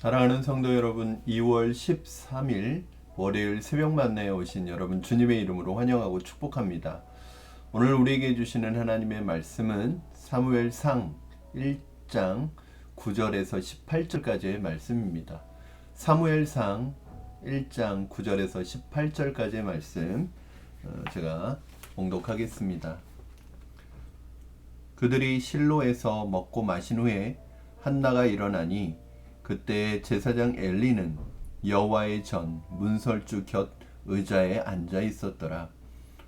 사랑하는 성도 여러분, 2월 13일 월요일 새벽 만나에 오신 여러분 주님의 이름으로 환영하고 축복합니다. 오늘 우리에게 주시는 하나님의 말씀은 사무엘상 1장 9절에서 18절까지의 말씀입니다. 사무엘상 1장 9절에서 18절까지의 말씀 제가 봉독하겠습니다. 그들이 실로에서 먹고 마신 후에 한나가 일어나니 그때 제사장 엘리는 여호와의 전 문설주 곁 의자에 앉아 있었더라.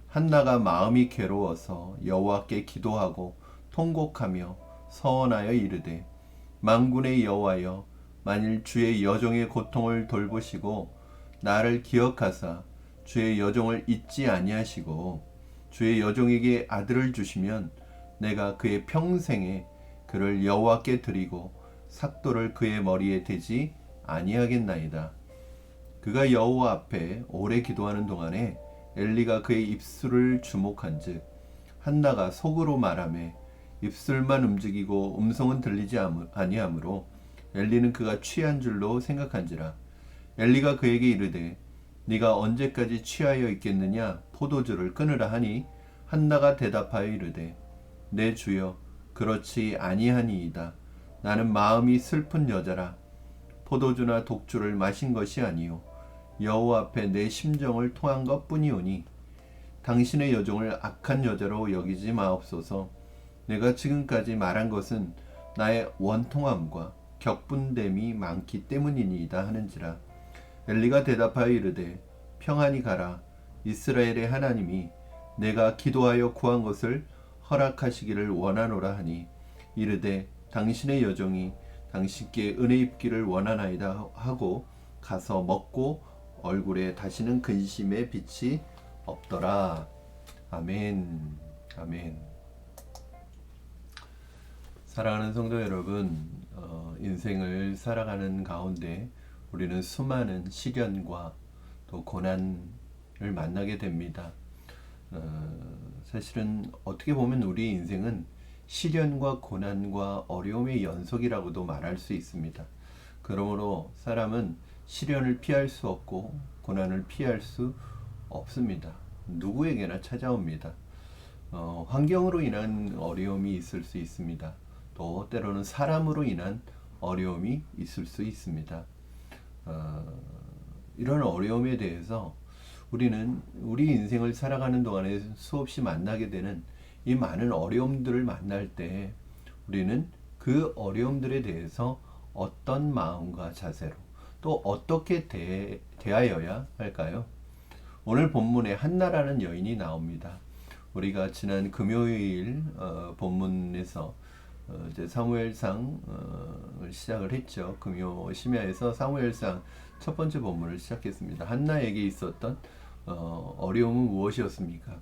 한나가 마음이 괴로워서 여호와께 기도하고 통곡하며 서원하여 이르되, 만군의 여호와여, 만일 주의 여종의 고통을 돌보시고 나를 기억하사 주의 여종을 잊지 아니하시고 주의 여종에게 아들을 주시면 내가 그의 평생에 그를 여호와께 드리고 삭도를 그의 머리에 대지 아니하겠나이다. 그가 여호와 앞에 오래 기도하는 동안에 엘리가 그의 입술을 주목한즉 한나가 속으로 말하매 입술만 움직이고 음성은 들리지 아니하므로 엘리는 그가 취한 줄로 생각한지라. 엘리가 그에게 이르되, 네가 언제까지 취하여 있겠느냐? 포도주를 끊으라 하니 한나가 대답하여 이르되, 내 주여, 그렇지 아니하니이다. 나는 마음이 슬픈 여자라. 포도주나 독주를 마신 것이 아니요 여호와 앞에 내 심정을 토한 것뿐이오니 당신의 여종을 악한 여자로 여기지 마옵소서. 내가 지금까지 말한 것은 나의 원통함과 격분됨이 많기 때문이니이다 하는지라. 엘리가 대답하여 이르되, 평안히 가라. 이스라엘의 하나님이 내가 기도하여 구한 것을 허락하시기를 원하노라 하니 이르되, 당신의 여종이 당신께 은혜 입기를 원하나이다 하고 가서 먹고 얼굴에 다시는 근심의 빛이 없더라. 아멘. 아멘. 사랑하는 성도 여러분, 인생을 살아가는 가운데 우리는 수많은 시련과 또 고난을 만나게 됩니다. 사실은 어떻게 보면 우리 인생은 시련과 고난과 어려움의 연속이라고도 말할 수 있습니다. 그러므로 사람은 시련을 피할 수 없고 고난을 피할 수 없습니다. 누구에게나 찾아옵니다. 환경으로 인한 어려움이 있을 수 있습니다. 또 때로는 사람으로 인한 어려움이 있을 수 있습니다. 이런 어려움에 대해서 우리는 우리 인생을 살아가는 동안에 수없이 만나게 되는 이 많은 어려움들을 만날 때 우리는 그 어려움들에 대해서 어떤 마음과 자세로 또 어떻게 대하여야 할까요? 오늘 본문에 한나라는 여인이 나옵니다. 우리가 지난 금요일 본문에서 이제 사무엘상을 시작을 했죠. 금요 심야에서 사무엘상 첫 번째 본문을 시작했습니다. 한나에게 있었던 어려움은 무엇이었습니까?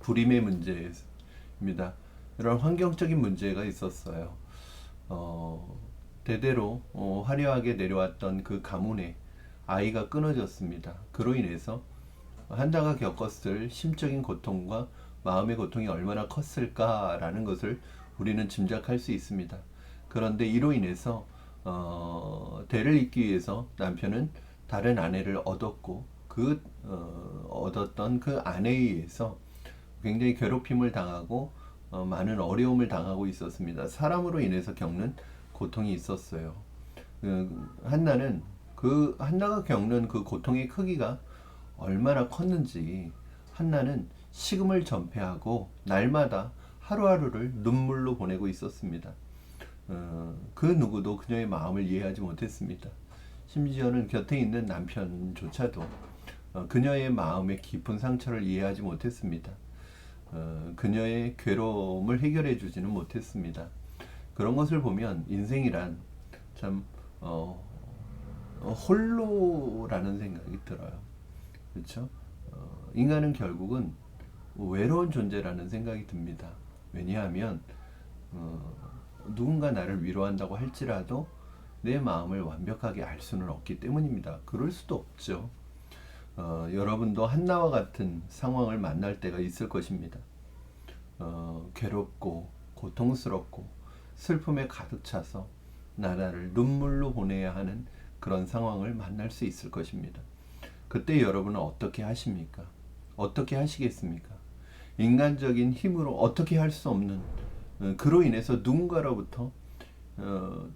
불임의 문제입니다. 이런 환경적인 문제가 있었어요. 대대로 화려하게 내려왔던 그 가문에 아이가 끊어졌습니다. 그로 인해서 한나가 겪었을 심적인 고통과 마음의 고통이 얼마나 컸을까라는 것을 우리는 짐작할 수 있습니다. 그런데 이로 인해서 대를 잇기 위해서 남편은 다른 아내를 얻었고 얻었던 그 아내에 의해서 굉장히 괴롭힘을 당하고 많은 어려움을 당하고 있었습니다. 사람으로 인해서 겪는 고통이 있었어요. 한나가 겪는 그 고통의 크기가 얼마나 컸는지 한나는 식음을 전폐하고 날마다 하루하루를 눈물로 보내고 있었습니다. 그 누구도 그녀의 마음을 이해하지 못했습니다. 심지어는 곁에 있는 남편조차도 그녀의 마음의 깊은 상처를 이해하지 못했습니다. 그녀의 괴로움을 해결해 주지는 못했습니다. 그런 것을 보면 인생이란 참 홀로라는 생각이 들어요. 그렇죠? 인간은 결국은 외로운 존재라는 생각이 듭니다. 왜냐하면 누군가 나를 위로한다고 할지라도 내 마음을 완벽하게 알 수는 없기 때문입니다. 그럴 수도 없죠. 여러분도 한나와 같은 상황을 만날 때가 있을 것입니다. 괴롭고 고통스럽고 슬픔에 가득 차서 나라를 눈물로 보내야 하는 그런 상황을 만날 수 있을 것입니다. 그때 여러분은 어떻게 하십니까? 어떻게 하시겠습니까? 인간적인 힘으로 어떻게 할 수 없는 그로 인해서 누군가로부터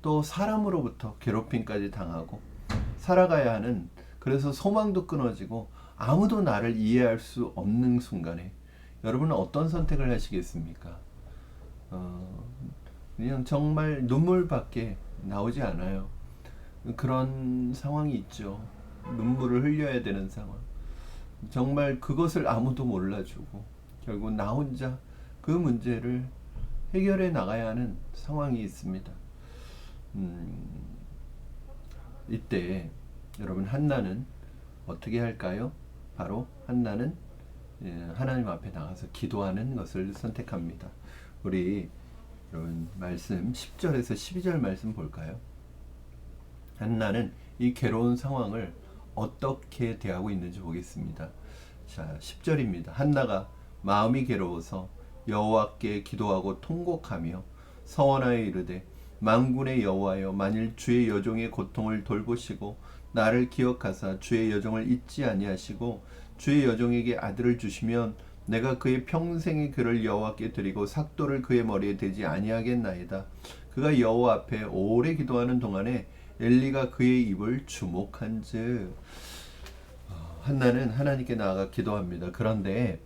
또 사람으로부터 괴롭힘까지 당하고 살아가야 하는, 그래서 소망도 끊어지고 아무도 나를 이해할 수 없는 순간에 여러분은 어떤 선택을 하시겠습니까? 그냥 정말 눈물밖에 나오지 않아요. 그런 상황이 있죠. 눈물을 흘려야 되는 상황. 정말 그것을 아무도 몰라주고 결국 나 혼자 그 문제를 해결해 나가야 하는 상황이 있습니다. 이때 여러분 한나는 어떻게 할까요? 바로 한나는 하나님 앞에 나가서 기도하는 것을 선택합니다. 우리 여러분 말씀 10절에서 12절 말씀 볼까요? 한나는 이 괴로운 상황을 어떻게 대하고 있는지 보겠습니다. 자, 10절입니다. 한나가 마음이 괴로워서 여호와께 기도하고 통곡하며 서원하여 이르되 만군의 여호와여, 만일 주의 여종의 고통을 돌보시고 나를 기억하사 주의 여종을 잊지 아니하시고 주의 여종에게 아들을 주시면 내가 그의 평생의 그를 여호와께 드리고 삭도를 그의 머리에 대지 아니하겠나이다. 그가 여호와 앞에 오래 기도하는 동안에 엘리가 그의 입을 주목한즉. 한나는 하나님께 나아가 기도합니다. 그런데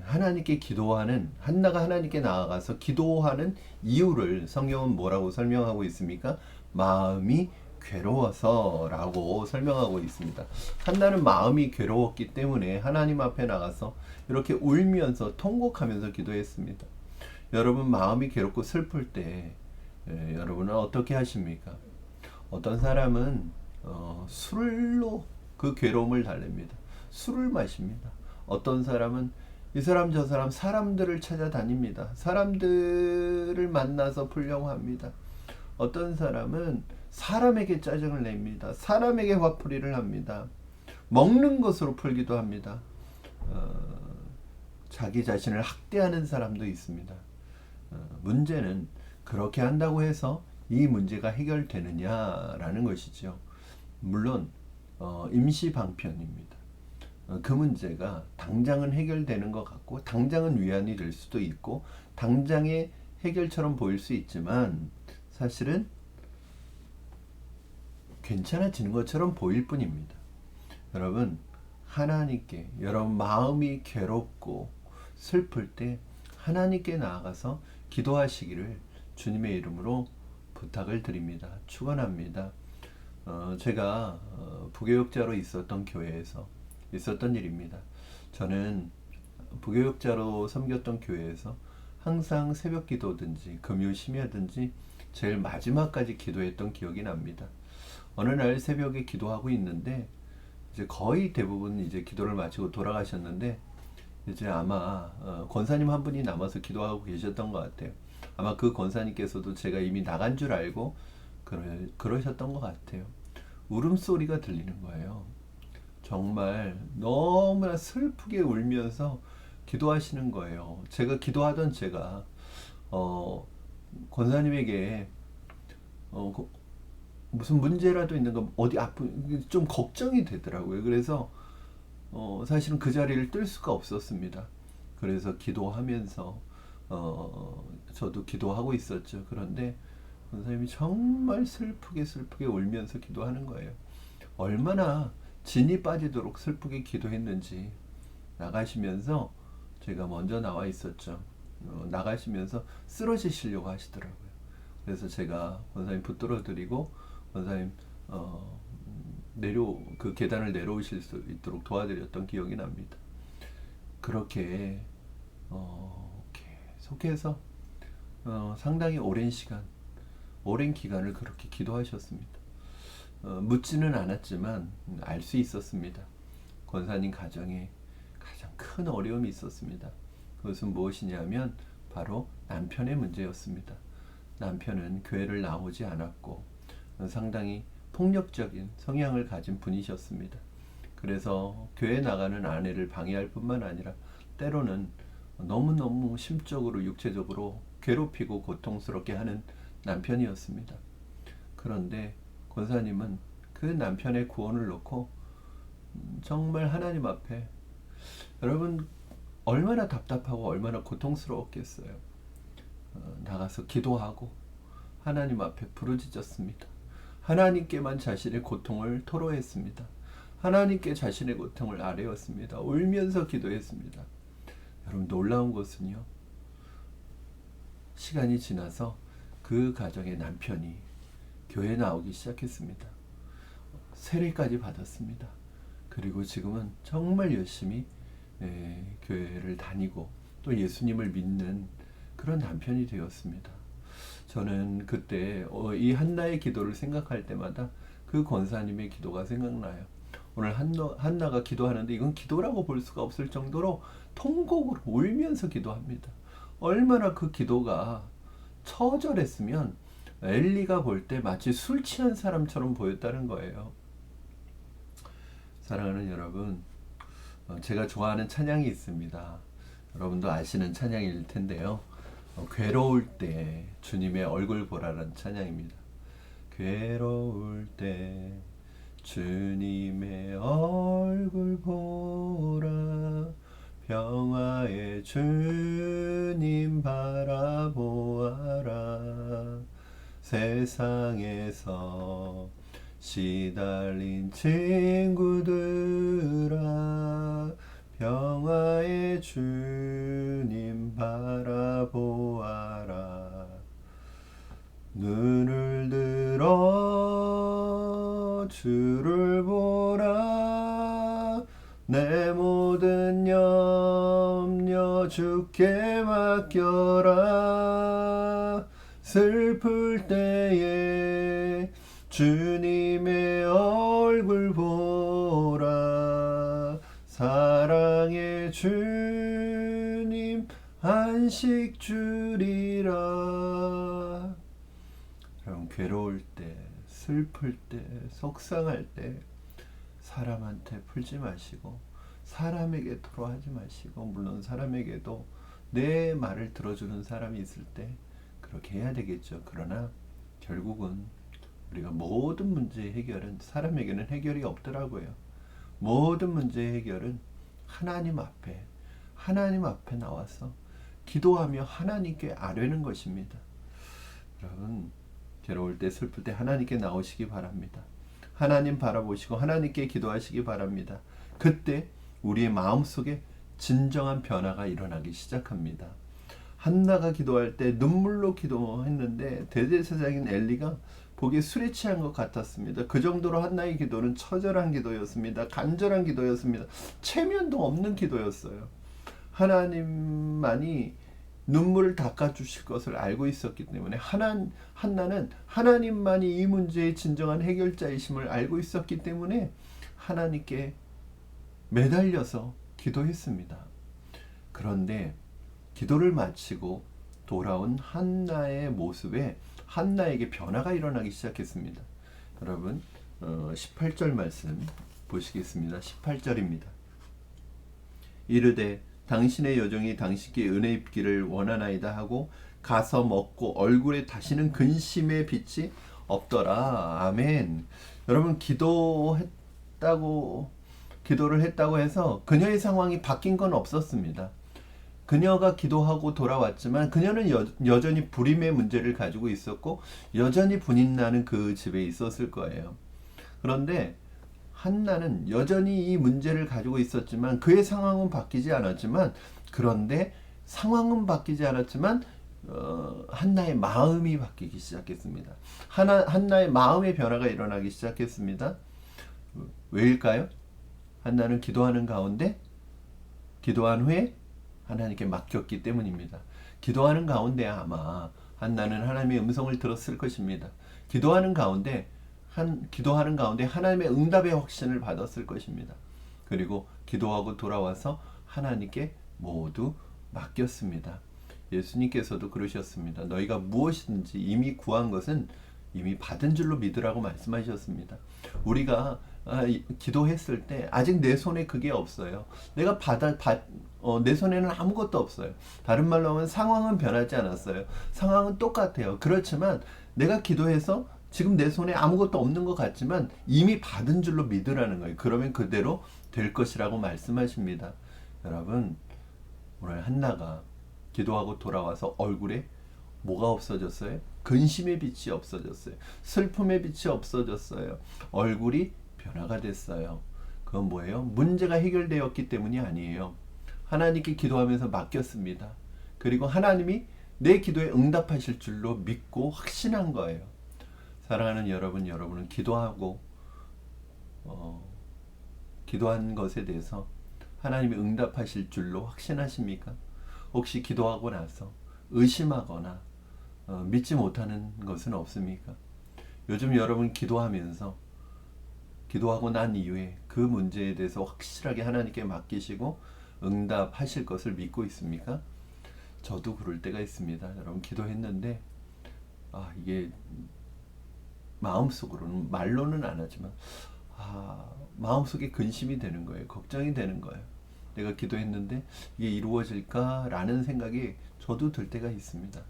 하나님께 기도하는 한나가 하나님께 나아가서 기도하는 이유를 성경은 뭐라고 설명하고 있습니까? 마음이 괴로워서라고 설명하고 있습니다. 한나는 마음이 괴로웠기 때문에 하나님 앞에 나가서 이렇게 울면서 통곡하면서 기도했습니다. 여러분 마음이 괴롭고 슬플 때 여러분은 어떻게 하십니까? 어떤 사람은 술로 그 괴로움을 달랩니다. 술을 마십니다. 어떤 사람은 이 사람 저 사람 사람들을 찾아다닙니다. 사람들을 만나서 풀려고 합니다. 어떤 사람은 사람에게 짜증을 냅니다. 사람에게 화풀이를 합니다. 먹는 것으로 풀기도 합니다. 자기 자신을 학대하는 사람도 있습니다. 문제는 그렇게 한다고 해서 이 문제가 해결되느냐라는 것이죠. 물론 임시 방편입니다. 그 문제가 당장은 해결되는 것 같고 당장은 위안이 될 수도 있고 당장의 해결처럼 보일 수 있지만 사실은 괜찮아지는 것처럼 보일 뿐입니다. 여러분 하나님께 여러분 마음이 괴롭고 슬플 때 하나님께 나아가서 기도하시기를 주님의 이름으로 부탁을 드립니다. 축원합니다. 제가 부교육자로 있었던 교회에서 있었던 일입니다. 저는 부교육자로 섬겼던 교회에서 항상 새벽 기도든지 금요 심야든지 제일 마지막까지 기도했던 기억이 납니다. 어느 날 새벽에 기도하고 있는데 이제 거의 대부분 이제 기도를 마치고 돌아가셨는데 이제 아마 권사님 한 분이 남아서 기도하고 계셨던 것 같아요. 아마 그 권사님께서도 제가 이미 나간 줄 알고 그러셨던 것 같아요. 울음소리가 들리는 거예요. 정말 너무나 슬프게 울면서 기도하시는 거예요. 제가 기도하던 제가 권사님에게 무슨 문제라도 있는 거 어디 아픈 좀 걱정이 되더라고요. 그래서 사실은 그 자리를 뜰 수가 없었습니다. 그래서 기도하면서 저도 기도하고 있었죠. 그런데 권사님이 정말 슬프게 울면서 기도하는 거예요. 얼마나 진이 빠지도록 슬프게 기도했는지 나가시면서 제가 먼저 나와 있었죠. 나가시면서 쓰러지시려고 하시더라고요. 그래서 제가 권사님 붙들어 드리고 권사님 그 계단을 내려오실 수 있도록 도와드렸던 기억이 납니다. 그렇게 계속해서 상당히 오랜 기간을 그렇게 기도하셨습니다. 묻지는 않았지만 알 수 있었습니다. 권사님 가정에 가장 큰 어려움이 있었습니다. 그것은 무엇이냐면 바로 남편의 문제였습니다. 남편은 교회를 나오지 않았고 상당히 폭력적인 성향을 가진 분이셨습니다. 그래서 교회 나가는 아내를 방해할 뿐만 아니라 때로는 너무너무 심적으로 육체적으로 괴롭히고 고통스럽게 하는 남편이었습니다. 그런데 권사님은 그 남편의 구원을 놓고 정말 하나님 앞에, 여러분 얼마나 답답하고 얼마나 고통스러웠겠어요. 나가서 기도하고 하나님 앞에 부르짖었습니다. 하나님께만 자신의 고통을 토로했습니다. 하나님께 자신의 고통을 아뢰었습니다. 울면서 기도했습니다. 여러분 놀라운 것은요, 시간이 지나서 그 가정의 남편이 교회에 나오기 시작했습니다. 세례까지 받았습니다. 그리고 지금은 정말 열심히 교회를 다니고 또 예수님을 믿는 그런 남편이 되었습니다. 저는 그때 이 한나의 기도를 생각할 때마다 그 권사님의 기도가 생각나요. 오늘 한나가 기도하는데 이건 기도라고 볼 수가 없을 정도로 통곡으로 울면서 기도합니다. 얼마나 그 기도가 처절했으면 엘리가 볼 때 마치 술 취한 사람처럼 보였다는 거예요. 사랑하는 여러분, 제가 좋아하는 찬양이 있습니다. 여러분도 아시는 찬양일 텐데요. 괴로울 때 주님의 얼굴 보라라는 찬양입니다. 괴로울 때 주님의 얼굴 보라, 평화의 주님 바라보아라. 세상에서 시달린 친구들아, 평화의 주님 바라보아라. 눈을 들어 주를 보라, 내 모든 염려 주께 맡겨라. 슬플 때에 주님의 얼굴 보라, 사랑의 주님 안식 주리라. 여러분 괴로울 때, 슬플 때, 속상할 때 사람한테 풀지 마시고, 사람에게 토로하지 마시고, 물론 사람에게도 내 말을 들어주는 사람이 있을 때 그렇게 해야 되겠죠. 그러나 결국은 우리가 모든 문제의 해결은, 사람에게는 해결이 없더라고요. 모든 문제의 해결은 하나님 앞에 나와서 기도하며 하나님께 아뢰는 것입니다. 여러분 괴로울 때, 슬플 때 하나님께 나오시기 바랍니다. 하나님 바라보시고 하나님께 기도하시기 바랍니다. 그때 우리의 마음속에 진정한 변화가 일어나기 시작합니다. 한나가 기도할 때 눈물로 기도했는데 대제사장인 엘리가 보기에 술에 취한 것 같았습니다. 그 정도로 한나의 기도는 처절한 기도였습니다. 간절한 기도였습니다. 체면도 없는 기도였어요. 하나님만이 눈물을 닦아주실 것을 알고 있었기 때문에, 한나는 하나님만이 이 문제의 진정한 해결자이심을 알고 있었기 때문에 하나님께 매달려서 기도했습니다. 그런데 기도를 마치고 돌아온 한나의 모습에 한나에게 변화가 일어나기 시작했습니다. 여러분 18절 말씀 보시겠습니다. 18절입니다. 이르되 당신의 여종이 당신께 은혜 입기를 원하나이다 하고 가서 먹고 얼굴에 다시는 근심의 빛이 없더라. 아멘. 여러분 기도를 했다고 해서 그녀의 상황이 바뀐 건 없었습니다. 그녀가 기도하고 돌아왔지만 그녀는 여전히 불임의 문제를 가지고 있었고 여전히 분인나는 그 집에 있었을 거예요. 그런데 한나는 여전히 이 문제를 가지고 있었지만 그의 상황은 바뀌지 않았지만, 그런데 상황은 바뀌지 않았지만 한나의 마음이 바뀌기 시작했습니다. 한나의 마음의 변화가 일어나기 시작했습니다. 왜일까요? 한나는 기도하는 가운데, 기도한 후에 하나님께 맡겼기 때문입니다. 기도하는 가운데 아마 한나는 하나님의 음성을 들었을 것입니다. 기도하는 가운데 하나님의 응답의 확신을 받았을 것입니다. 그리고 기도하고 돌아와서 하나님께 모두 맡겼습니다. 예수님께서도 그러셨습니다. 너희가 무엇이든지 이미 구한 것은 이미 받은 줄로 믿으라고 말씀하셨습니다. 우리가 기도했을 때 아직 내 손에 그게 없어요. 내 손에는 아무것도 없어요. 다른 말로 하면 상황은 변하지 않았어요. 상황은 똑같아요. 그렇지만 내가 기도해서 지금 내 손에 아무것도 없는 것 같지만 이미 받은 줄로 믿으라는 거예요. 그러면 그대로 될 것이라고 말씀하십니다. 여러분, 오늘 한나가 기도하고 돌아와서 얼굴에 뭐가 없어졌어요? 근심의 빛이 없어졌어요. 슬픔의 빛이 없어졌어요. 얼굴이 변화가 됐어요. 그건 뭐예요? 문제가 해결되었기 때문이 아니에요. 하나님께 기도하면서 맡겼습니다. 그리고 하나님이 내 기도에 응답하실 줄로 믿고 확신한 거예요. 사랑하는 여러분, 여러분은 기도하고 기도한 것에 대해서 하나님이 응답하실 줄로 확신하십니까? 혹시 기도하고 나서 의심하거나 믿지 못하는 것은 없습니까? 요즘 여러분 기도하면서 기도하고 난 이후에 그 문제에 대해서 확실하게 하나님께 맡기시고 응답하실 것을 믿고 있습니까? 저도 그럴 때가 있습니다. 여러분 기도했는데 이게 마음속으로는 말로는 안 하지만 마음속에 근심이 되는 거예요. 걱정이 되는 거예요. 내가 기도했는데 이게 이루어질까라는 생각이 저도 들 때가 있습니다.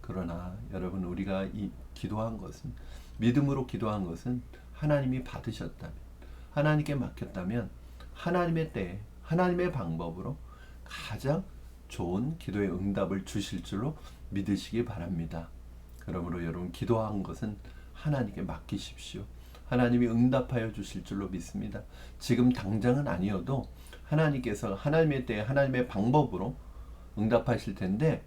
그러나 여러분 우리가 기도한 것은 믿음으로 기도한 것은 하나님이 받으셨다면 하나님께 맡겼다면 하나님의 때에 하나님의 방법으로 가장 좋은 기도의 응답을 주실 줄로 믿으시기 바랍니다. 그러므로 여러분 기도한 것은 하나님께 맡기십시오. 하나님이 응답하여 주실 줄로 믿습니다. 지금 당장은 아니어도 하나님께서 하나님의 때에 하나님의 방법으로 응답하실 텐데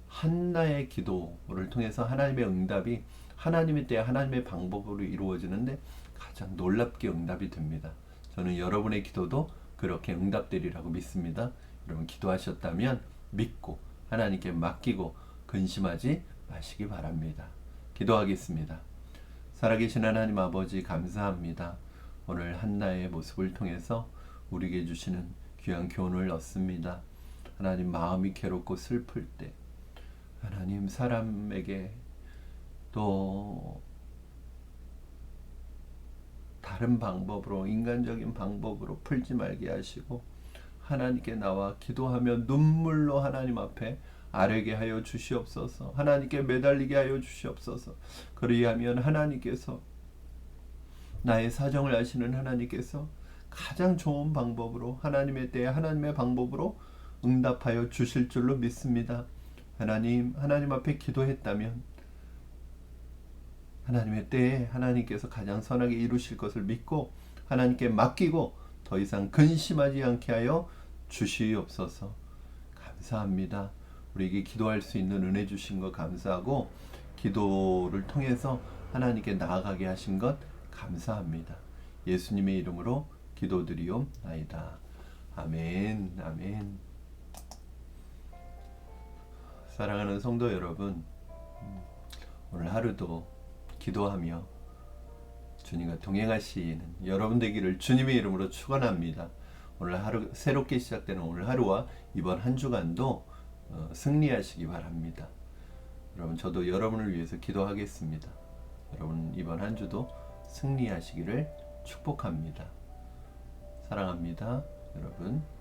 한나의 기도를 통해서 하나님의 응답이 하나님의 때에 하나님의 방법으로 이루어지는데 가장 놀랍게 응답이 됩니다. 저는 여러분의 기도도 그렇게 응답되리라고 믿습니다. 여러분 기도하셨다면 믿고 하나님께 맡기고 근심하지 마시기 바랍니다. 기도하겠습니다. 살아계신 하나님 아버지 감사합니다. 오늘 한나의 모습을 통해서 우리에게 주시는 귀한 교훈을 얻습니다. 하나님 마음이 괴롭고 슬플 때 하나님 사람에게 또 다른 방법으로 인간적인 방법으로 풀지 말게 하시고 하나님께 나와 기도하며 눈물로 하나님 앞에 아뢰게 하여 주시옵소서. 하나님께 매달리게 하여 주시옵소서. 그리하면 하나님께서 나의 사정을 아시는 하나님께서 가장 좋은 방법으로 하나님의 때에 하나님의 방법으로 응답하여 주실 줄로 믿습니다. 하나님 앞에 기도했다면 하나님의 때에 하나님께서 가장 선하게 이루실 것을 믿고 하나님께 맡기고 더 이상 근심하지 않게 하여 주시옵소서. 감사합니다. 우리에게 기도할 수 있는 은혜 주신 것 감사하고 기도를 통해서 하나님께 나아가게 하신 것 감사합니다. 예수님의 이름으로 기도드리옵나이다. 아멘. 아멘. 사랑하는 성도 여러분, 오늘 하루도 기도하며 주님과 동행하시는 여러분 되기를 주님의 이름으로 축원합니다. 오늘 하루 새롭게 시작되는 오늘 하루와 이번 한 주간도 승리하시기 바랍니다. 여러분 저도 여러분을 위해서 기도하겠습니다. 여러분 이번 한 주도 승리하시기를 축복합니다. 사랑합니다. 여러분.